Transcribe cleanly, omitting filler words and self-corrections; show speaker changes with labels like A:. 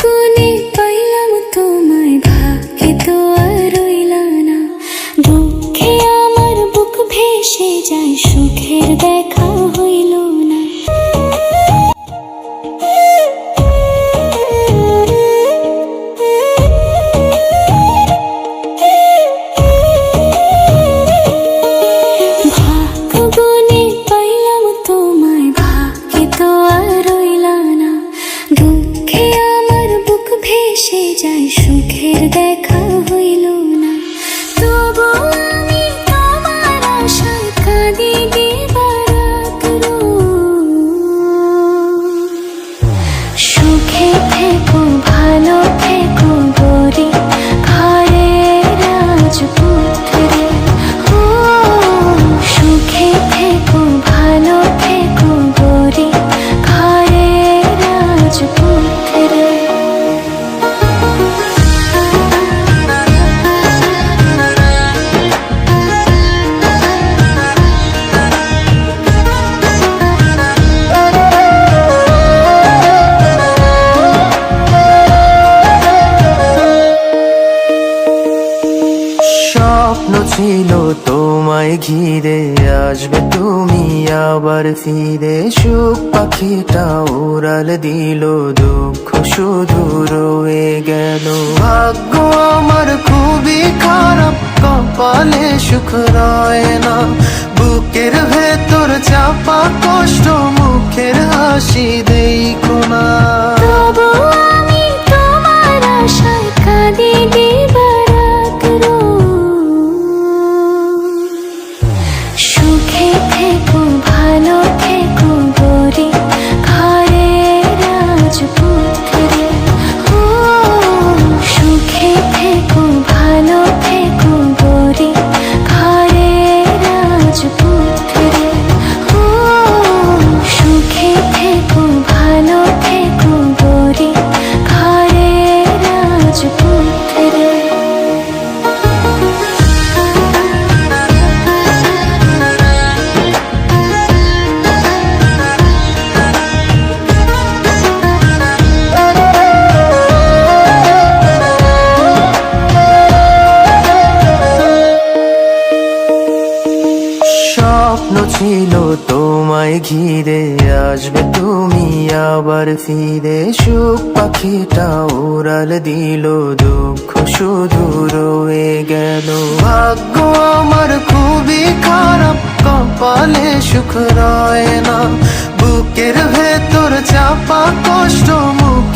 A: গুনে পাইলাম তোমায়, ভাগ্যে তো আর রইলা না। দুঃখে আমার বুক ভেসে যায়, সুখের দেখা হইল না। ভাগ্য গুনে পাইলাম তোমায়, ভাগ্যে তো আর রইলা না। দুঃখে আমার বুক ভেসে যায়, সুখের দেখা হইল না। তবু আমি তোমার আশায় কাঁদি দিবারাত রোজ। সুখে থেকো, ভালো থেকো গরি, ঘরের রাজপুত্রে। ও সুখে থেকো, ভালো থেকো গরি, ঘরের রাজপুত্রে।
B: স্বপ্ন ছিল তোমায় ঘিরে, আসবে তুমি আবার ফিরে। সুখ পাখিটা উড়াল দিল, দুঃখ শুধু রয়ে গেল। ভাগ্য আমার খুবই খারাপ, কপালে সুখ রয় না। বুকের ভেতর চাপা কষ্ট, মুখের হাসি দেখো না।
A: তবু আমি তোমার আশায় কাঁদি দিবারাত রোজ। সুখে থেকো, ভালো থেকো গরি, ঘরের রাজপুত্রে। ও সুখে থেকো, ভালো থেকো গরি, ঘরের রাজপুত্রে। ও সুখে থেকো, ভালো থেকো গরি, ঘরের রাজপুত্রে।
B: স্বপ্ন ছিল তোমায় ঘিরে, আসবে তুমি আবার ফিরে। সুখ পাখিটা উড়াল দিল, দুঃখ শুধু রয়ে গেল। ভাগ্য আমার খুবই খারাপ, কপালে সুখ রয় না। বুকের ভেতর চাপা কষ্ট, মুখ